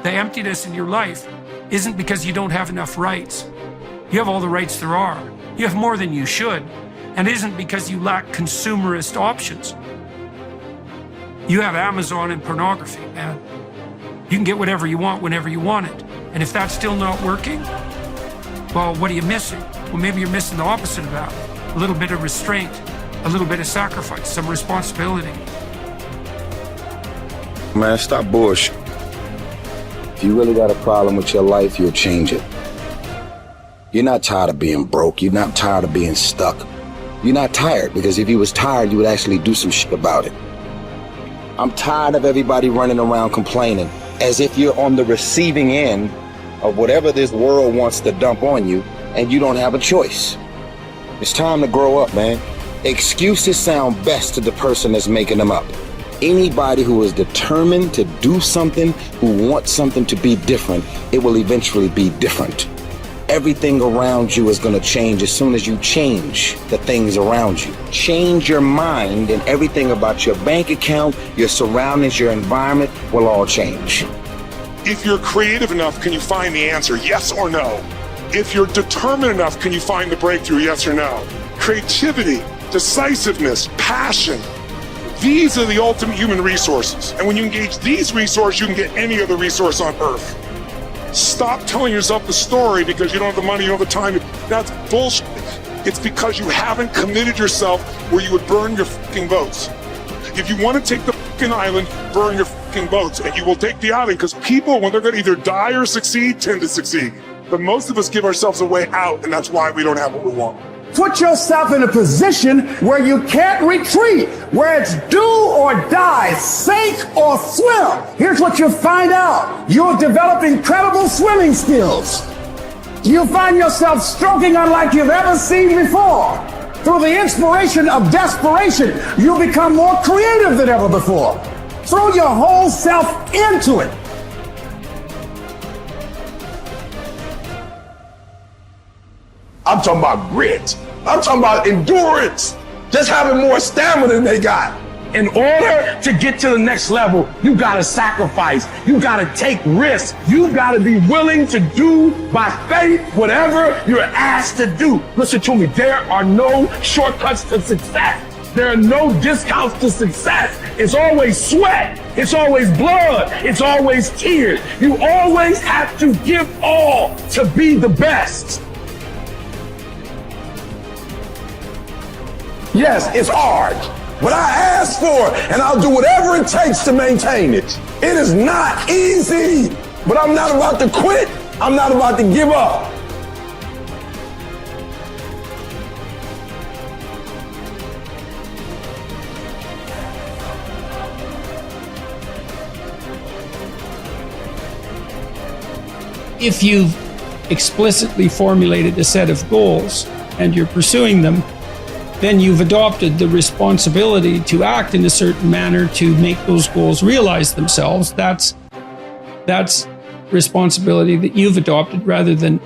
The emptiness in your life isn't because you don't have enough rights. You have all the rights there are. You have more than you should. And it isn't because you lack consumerist options. You have Amazon and pornography, man. You can get whatever you want whenever you want it. And if that's still not working, well, what are you missing? Well, maybe you're missing the opposite of that. A little bit of restraint, a little bit of sacrifice, some responsibility. Man, stop bullshit. If you really got a problem with your life, you'll change it. You're not tired of being broke. You're not tired of being stuck. You're not tired, because if you was tired, you would actually do some shit about it. I'm tired of everybody running around complaining as if you're on the receiving end of whatever this world wants to dump on you and you don't have a choice. It's time to grow up, man. Excuses sound best to the person that's making them up. Anybody who is determined to do something, who wants something to be different, it will eventually be different. Everything around you is going to change as soon as you change the things around you. Change your mind and everything about your bank account, your surroundings, your environment will all change. If you're creative enough, can you find the answer? Yes or no? If you're determined enough, can you find the breakthrough? Yes or no? Creativity, decisiveness, passion. These are the ultimate human resources. And when you engage these resources, you can get any other resource on earth. Stop telling yourself the story because you don't have the money, you don't have the time. That's bullshit. It's because you haven't committed yourself where you would burn your fucking boats. If you want to take the fucking island, burn your fucking boats, and you will take the island, because people, when they're going to either die or succeed, tend to succeed. But most of us give ourselves a way out, and that's why we don't have what we want. Put yourself in a position where you can't retreat, where it's do or die, sink or swim. Here's what you'll find out. You'll develop incredible swimming skills. You'll find yourself stroking unlike you've ever seen before. Through the inspiration of desperation, you'll become more creative than ever before. Throw your whole self into it. I'm talking about grit. I'm talking about endurance. Just having more stamina than they got. In order to get to the next level, you gotta sacrifice. You gotta take risks. You gotta be willing to do by faith whatever you're asked to do. Listen to me, there are no shortcuts to success. There are no discounts to success. It's always sweat. It's always blood. It's always tears. You always have to give all to be the best. Yes, it's hard, but I ask for it, and I'll do whatever it takes to maintain it. It is not easy, but I'm not about to quit. I'm not about to give up. If you've explicitly formulated a set of goals and you're pursuing them, then you've adopted the responsibility to act in a certain manner to make those goals realize themselves. That's responsibility that you've adopted rather than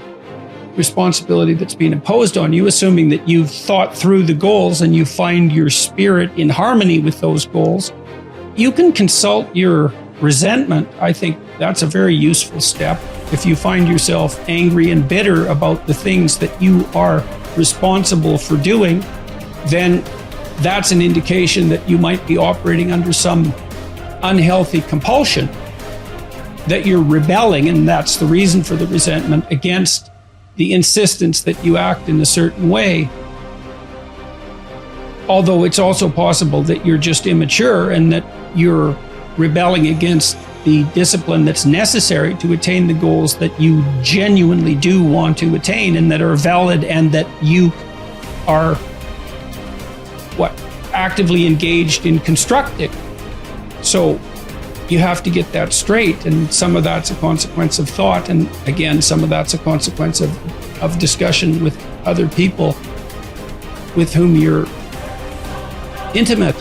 responsibility that's been imposed on you, assuming that you've thought through the goals and you find your spirit in harmony with those goals. You can consult your resentment. I think that's a very useful step. If you find yourself angry and bitter about the things that you are responsible for doing, then that's an indication that you might be operating under some unhealthy compulsion, that you're rebelling, and that's the reason for the resentment against the insistence that you act in a certain way. Although it's also possible that you're just immature and that you're rebelling against the discipline that's necessary to attain the goals that you genuinely do want to attain and that are valid and that you are actively engaged in constructing. So you have to get that straight, and some of that's a consequence of thought, and again, some of that's a consequence of discussion with other people with whom you're intimate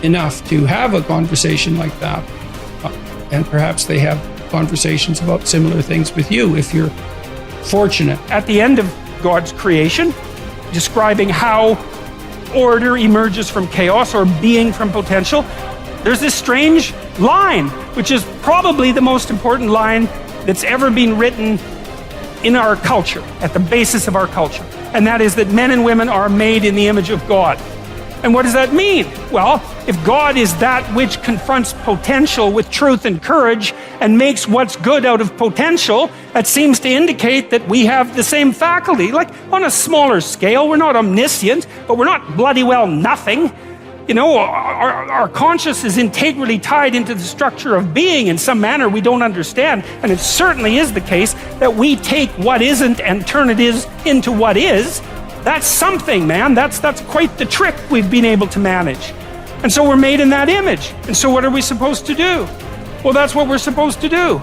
enough to have a conversation like that, and perhaps they have conversations about similar things with you if you're fortunate. At the end of God's creation, describing how order emerges from chaos or being from potential, there's this strange line, which is probably the most important line that's ever been written in our culture, at the basis of our culture. And that is that men and women are made in the image of God. And what does that mean? Well, if God is that which confronts potential with truth and courage and makes what's good out of potential, that seems to indicate that we have the same faculty. Like on a smaller scale, we're not omniscient, but we're not bloody well nothing. You know, our conscious is integrally tied into the structure of being in some manner we don't understand. And it certainly is the case that we take what isn't and turn it into what is. That's something, man. That's quite the trick we've been able to manage. And so we're made in that image. And so what are we supposed to do? Well, that's what we're supposed to do.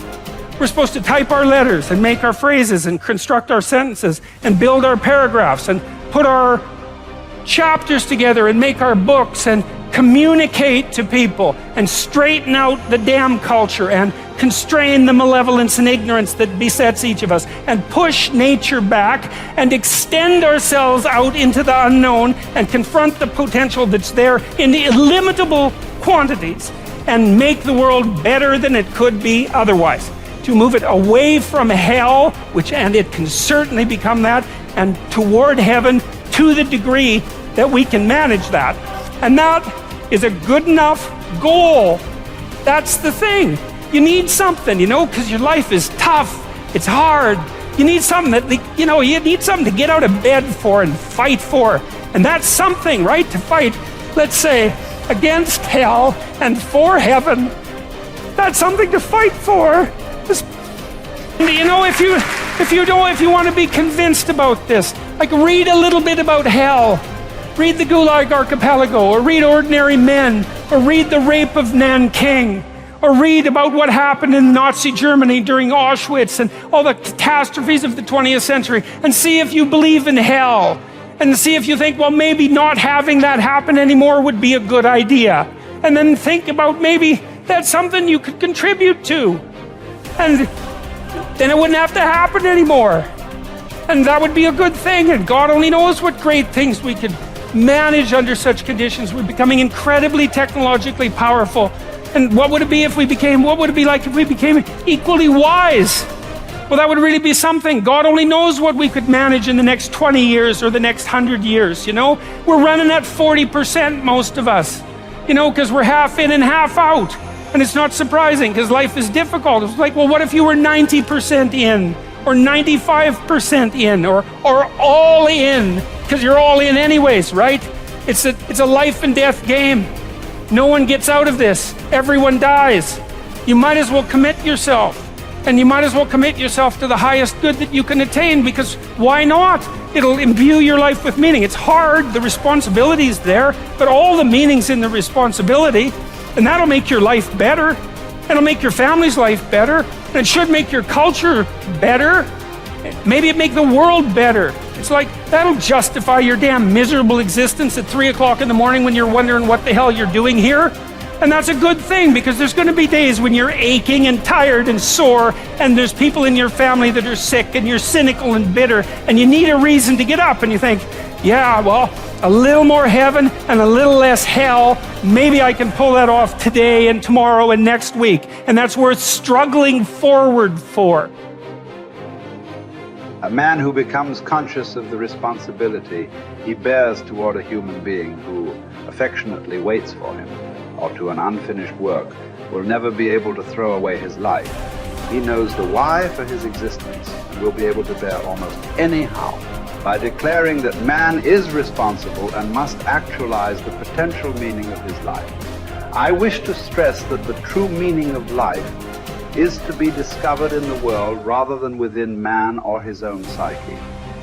We're supposed to type our letters and make our phrases and construct our sentences and build our paragraphs and put our chapters together and make our books and communicate to people and straighten out the damn culture and constrain the malevolence and ignorance that besets each of us and push nature back and extend ourselves out into the unknown and confront the potential that's there in the illimitable quantities and make the world better than it could be otherwise. To move it away from hell, and it can certainly become that, and toward heaven to the degree that we can manage that. And that is a good enough goal. That's the thing. You need something, you know, because your life is tough. It's hard. You need something that, you know, you need something to get out of bed for and fight for. And that's something, right? To fight, let's say, against hell and for heaven. That's something to fight for. You know, if you want to be convinced about this, like read a little bit about hell. Read the Gulag Archipelago, or read Ordinary Men, or read The Rape of Nanking, or read about what happened in Nazi Germany during Auschwitz and all the catastrophes of the 20th century, and see if you believe in hell, and see if you think, well, maybe not having that happen anymore would be a good idea. And then think about maybe that's something you could contribute to. And then it wouldn't have to happen anymore. And that would be a good thing, and God only knows what great things we could manage under such conditions. We're becoming incredibly technologically powerful. And what would it be like if we became equally wise? Well, that would really be something. God only knows what we could manage in the next 20 years or the next 100 years, you know? We're running at 40%, most of us, you know, because we're half in and half out. And it's not surprising, because life is difficult. It's like, well, what if you were 90% in? Or 95% in, or all in, because you're all in anyways, right? It's a life and death game. No one gets out of this. Everyone dies. You might as well commit yourself. And you might as well commit yourself to the highest good that you can attain, because why not? It'll imbue your life with meaning. It's hard, the responsibility is there, but all the meaning's in the responsibility, and that'll make your life better. It'll make your family's life better. And it should make your culture better. Maybe it make the world better. It's like, that'll justify your damn miserable existence at 3 o'clock in the morning when you're wondering what the hell you're doing here. And that's a good thing, because there's going to be days when you're aching and tired and sore, and there's people in your family that are sick, and you're cynical and bitter, and you need a reason to get up, and you think, yeah, well, a little more heaven and a little less hell, maybe I can pull that off today and tomorrow and next week. And that's worth struggling forward for. A man who becomes conscious of the responsibility he bears toward a human being who affectionately waits for him, or to an unfinished work, will never be able to throw away his life. He knows the why for his existence and will be able to bear almost any how. By declaring that man is responsible and must actualize the potential meaning of his life. I wish to stress that the true meaning of life is to be discovered in the world rather than within man or his own psyche,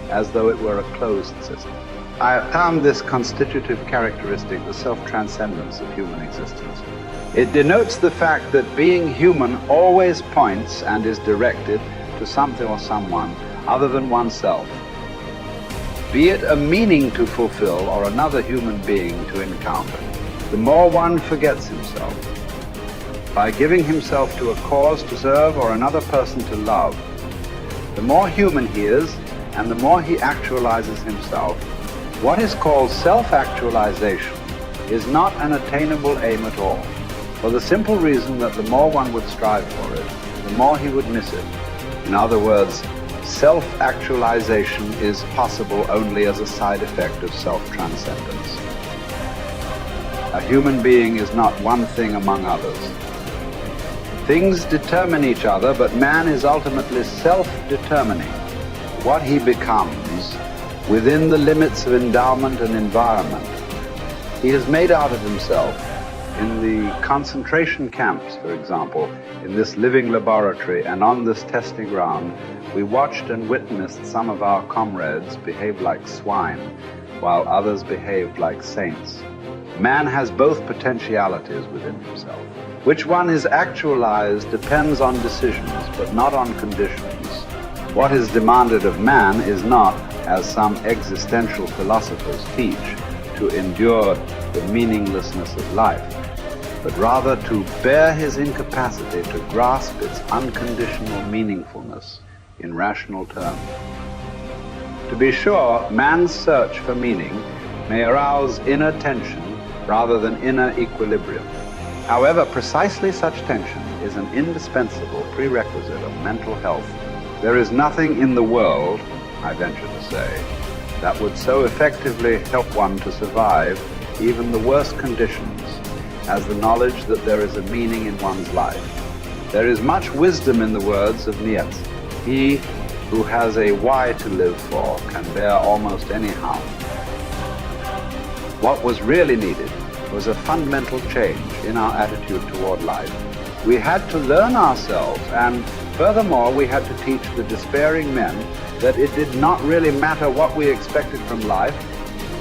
as though it were a closed system. I have termed this constitutive characteristic the self-transcendence of human existence. It denotes the fact that being human always points and is directed to something or someone other than oneself. Be it a meaning to fulfill or another human being to encounter, the more one forgets himself. By giving himself to a cause to serve or another person to love, the more human he is and the more he actualizes himself. What is called self-actualization is not an attainable aim at all. for the simple reason that the more one would strive for it, the more he would miss it. In other words, self-actualization is possible only as a side effect of self-transcendence. A human being is not one thing among others. Things determine each other, but man is ultimately self-determining what he becomes within the limits of endowment and environment. He has made out of himself in the concentration camps, for example, in this living laboratory and on this testing ground. We watched and witnessed some of our comrades behave like swine, while others behaved like saints. Man has both potentialities within himself. Which one is actualized depends on decisions, but not on conditions. What is demanded of man is not, as some existential philosophers teach, to endure the meaninglessness of life, but rather to bear his incapacity to grasp its unconditional meaningfulness in rational terms. To be sure, man's search for meaning may arouse inner tension rather than inner equilibrium. However, precisely such tension is an indispensable prerequisite of mental health. There is nothing in the world, I venture to say, that would so effectively help one to survive even the worst conditions as the knowledge that there is a meaning in one's life. There is much wisdom in the words of Nietzsche. He who has a why to live for can bear almost any harm. What was really needed was a fundamental change in our attitude toward life. We had to learn ourselves, and furthermore, we had to teach the despairing men that it did not really matter what we expected from life,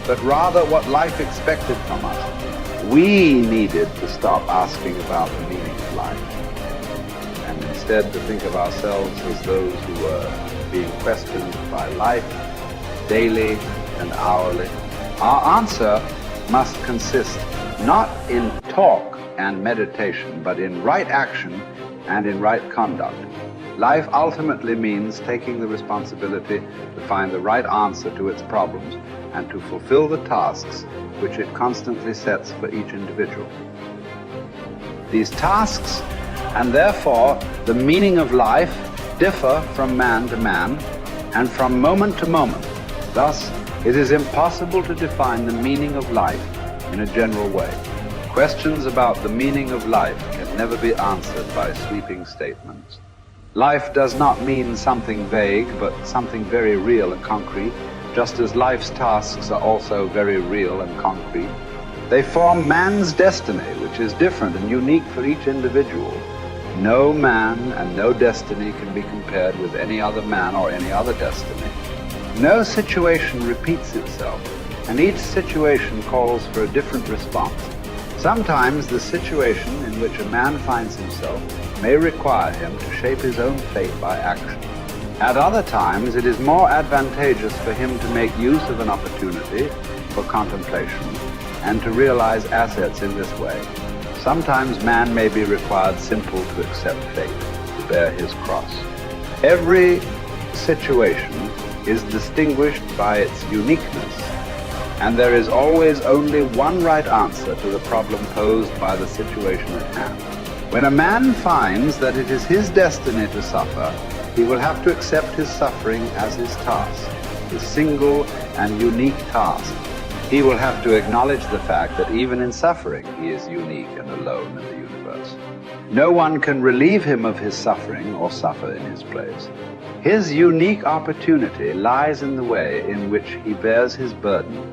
but rather what life expected from us. We needed to stop asking about the meaning of life, and instead to think of ourselves as those who were being questioned by life, daily and hourly. Our answer must consist not in talk and meditation, but in right action and in right conduct. Life ultimately means taking the responsibility to find the right answer to its problems and to fulfill the tasks which it constantly sets for each individual. These tasks, and therefore the meaning of life, differ from man to man and from moment to moment. Thus, it is impossible to define the meaning of life in a general way. Questions about the meaning of life can never be answered by sweeping statements. Life does not mean something vague, but something very real and concrete, just as life's tasks are also very real and concrete. They form man's destiny, which is different and unique for each individual. No man and no destiny can be compared with any other man or any other destiny. No situation repeats itself, and each situation calls for a different response. Sometimes the situation in which a man finds himself may require him to shape his own fate by action. At other times, it is more advantageous for him to make use of an opportunity for contemplation and to realize assets in this way. Sometimes man may be required simply to accept fate, to bear his cross. Every situation is distinguished by its uniqueness, and there is always only one right answer to the problem posed by the situation at hand. When a man finds that it is his destiny to suffer, he will have to accept his suffering as his task, his single and unique task. He will have to acknowledge the fact that even in suffering, he is unique and alone in the universe. No one can relieve him of his suffering or suffer in his place. His unique opportunity lies in the way in which he bears his burden.